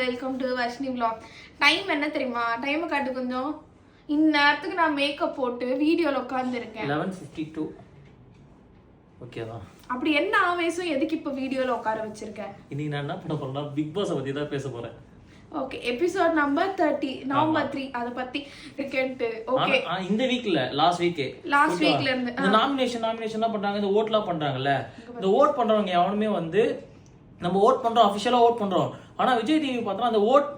Welcome to Varshini vlog. Time என்ன தெரியுமா? Time காட்டு கொஞ்சம். இந்நேரத்துக்கு நான் மேக்கப் போட்டு வீடியோல உட்கார்ந்துருக்கேன். 11:52. ஓகேவா? அப்படி என்ன ஆவேசம் எதுக்கு இப்ப வீடியோல உட்கார வச்சிருக்கேன்? இன்னைக்கு நான் என்ன பண்ண போறேன்னா பிக் பாஸ் பத்தி தான் பேச போறேன். ஓகே, எபிசோட் நம்பர் 30 நவம்பர் 3 அத பத்தி கேட்டு. ஓகே, இந்த வீக்ல லாஸ்ட் வீக்ல இருந்து இந்த நாமினேஷன்லாம் பண்றாங்க, இந்த ஓட்லாம் பண்றாங்கல்ல. இந்த ஓட் பண்றவங்க எவனுமே வந்து நம்ம ஓட் பண்றோம், அஃபிஷியலா ஓட் பண்றோம். ஆனா விஜய் டிவி பார்த்தா அந்த ஓட்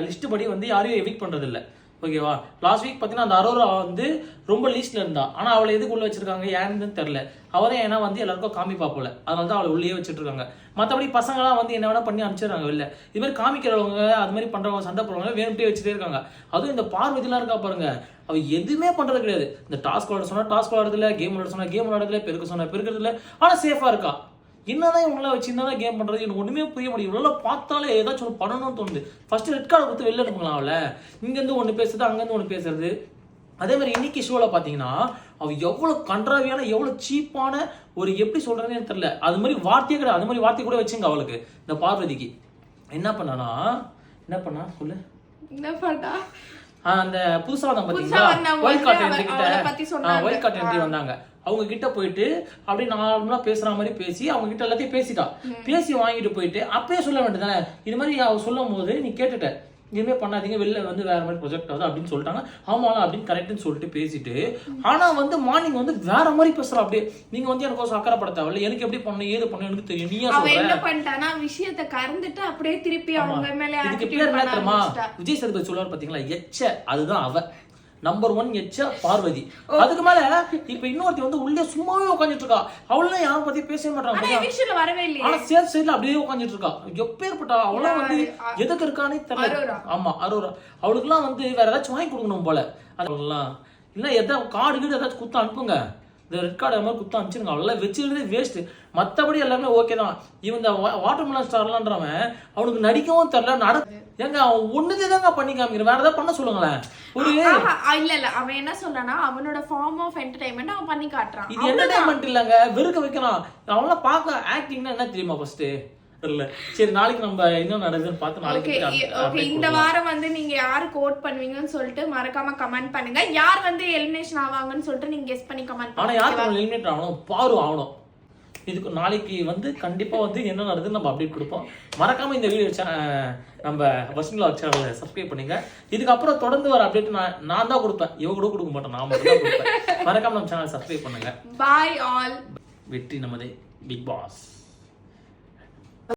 லிஸ்ட் படி வந்து யாரையும் எவிக்ட் பண்றது இல்ல. ஓகேவா? லாஸ்ட் வீக் பார்த்தீங்கன்னா அந்த அரோரா வந்து ரொம்ப லீஸ்ட்ல இருந்தா. ஆனா அவளை எதுக்கு உள்ள வச்சிருக்காங்க யாருன்னு தெரியல. அவதான் ஏன்னா வந்து எல்லாருக்கும் காமிப்பா போல, அதனால தான் அவளை உள்ளே வச்சுட்டு இருக்காங்க. மற்றபடி பசங்களாம் வந்து என்ன வேணா பண்ணி அனுப்பிச்சிடுறாங்க வெளில. இது மாதிரி காமிக்கிறவங்க, அது மாதிரி பண்றவங்க, சண்டை போடுறவங்க வேணும்ட்டே வச்சுட்டே இருக்காங்க. அதுவும் இந்த பார்வதிலாம் இருக்கா பாருங்க, அவ எதுவுமே பண்றது கிடையாது. இந்த டாஸ்க் விளாட சொன்னா டாஸ்க் விளாடுறதுல, கேம் விளாட சொன்னா கேம் விளாடுறதுல, பெருக்க சொன்னா பெருக்கிறதுல, ஆனா சேஃபா இருக்கா. என்னதான் இவங்கள வச்சு என்னதான் கேம் பண்றது எனக்கு ஒண்ணுமே புரிய முடியும். இவ்வளோ பார்த்தாலே ஏதாச்சும் ஒன்று பண்ணணும்னு தோணுது. ஃபர்ஸ்ட் ரெட் கார்டு கொடுத்து வெளில அனுப்புங்களா அவளை. இங்கேருந்து ஒன்று பேசுறது, அங்கேருந்து ஒன்று பேசுறது. அதே மாதிரி இன்னைக்கு ஷோவில் பார்த்தீங்கன்னா அவ எவ்வளோ கன்றாவியான, எவ்வளோ சீப்பான ஒரு எப்படி சொல்றதுன்னு தெரியல. அது மாதிரி வார்த்தையே கிடையாது. அது மாதிரி வார்த்தை கூட வச்சுங்க அவளுக்கு. இந்த பார்வதிக்கு என்ன பண்ணா சொல்லு. என்ன பண்ணா? அந்த புதுசா வந்தாங்க பாத்தீங்களா, ஒயில்ட் கார்ட் என்ட்ரி வந்தாங்க. அவங்க கிட்ட போயிட்டு அப்படியே நார்மலா பேசுற மாதிரி பேசி அவங்க கிட்ட எல்லாத்தையும் பேசி வாங்கிட்டு போயிட்டு அப்பயே சொல்ல வேண்டியதானே. இது மாதிரி அவ சொல்லும் போது நீ கேட்டுட்ட, இனிமே பண்ணாதீங்க, வெளில வந்து வேற மாதிரி ப்ரொஜெக்ட் ஆகுது அப்படின்னு சொல்லிட்டாங்க. ஆமா அப்படின்னு கரெக்ட்னு சொல்லிட்டு பேசிட்டு, ஆனா வந்து மார்னிங் வந்து வேற மாதிரி பேசுறா. அப்படியே நீங்க வந்து எனக்கு அக்கறைப்பட தேவையில்ல, எனக்கு எப்படி பண்ணணும் ஏது பண்ணணும் எனக்கு தெரியும், நீயா சொல்ற. என்ன பண்ணிட்டானா விஷயத்தை கறந்துட்டு அப்படியே திருப்பி அவங்க மேல இதுக்கு பேர் என்ன தெரியுமா? விஜய் சேதுபதி சொல்லுவார் பாத்தீங்களா, எச்ச. அதுதான் அவ நம்பர் 1 எச்ச பார்வதி. அதுக்கு மேல இப்ப இன்னொருத்தி வந்து உள்ளே சும்மாவே உட்காந்துட்டு இருக்கா. அவளும் யாரும் பத்தி பேசவே மாட்டாங்க. ஆனா சேர் சைட்ல அப்படியே உட்காந்துட்டு இருக்கா. எப்பேற்பட்டா அவளும் வந்து எதுக்கு இருக்கானே தெரியல. ஆமா, அரோரா. அவளுக்கு எல்லாம் வந்து வேற ஏதாச்சும் வாங்கி கொடுக்கணும் போல. அதெல்லாம் இல்ல, ஏதாவது கார்டு கீடு ஏதாச்சும் குத்து அனுப்புங்க. இந்த ரெட் கார்டு மாதிரி குத்து அனுப்பிச்சிருங்க. அவளெல்லாம் வச்சுக்கிறதே வேஸ்ட். மற்றபடி எல்லாமே ஓகே தான். இவன் இந்த வாட்டர்மெலன் ஸ்டார்லான்றவன் அவனுக்கு நடிக்கவும் தெரியல. ஏங்க அவன் ஒண்ணுதே தாங்க பண்ணி காமிக்கிறேன், வேற ஏதாவது பண்ண சொல்லுங்களேன். ஒரு இல்ல அவன் என்ன சொல்றானா, அவனோட ஃபார்ம் ஆஃப் என்டர்டைன்மெண்ட் அவன் பண்ணி காட்டுறான். இது என்டர்டைன்மெண்ட் இல்லங்க, வெறுக்க வைக்கிறான். அவன்லாம் பார்க்க ஆக்டிங்னா என்ன தெரியுமா ஃபர்ஸ்ட் இல்ல. சரி, நாளைக்கு நம்ம என்ன நடக்குதுன்னு பார்த்து நாளைக்கு. இந்த வாரம் வந்து நீங்க யாருக்கு ஓட் பண்ணுவீங்கன்னு சொல்லிட்டு மறக்காம கமெண்ட் பண்ணுங்க. யார் வந்து எலிமினேஷன் ஆவாங்கன்னு சொல்லிட்டு நீங்க கெஸ் பண்ணி கமெண்ட் பண்ணுங்க. ஆனா யாருக்கு எலிமினேட் ஆகணும், பாரு ஆகணும். இதுக்கு நாளைக்கு வந்து கண்டிப்பா வந்து என்ன நடக்குதுன்னு நம்ம அப்டேட் கொடுப்போம். மறக்காம இந்த வீடியோ நம்ம வர்ஷினி vlog சேனலை சப்ஸ்கிரைப் பண்ணுங்க. இதுக்கப்புறம் தொடர்ந்து வர அப்டேட் நான் தான் கொடுப்பேன், இவ கூட கொடுக்க மாட்டேன், நான் மட்டும் தான் கொடுப்பேன். மறக்காம நம்ம சேனலை சப்ஸ்கிரைப் பண்ணுங்க. Bye all. வெற்றி நமதே. Big pass.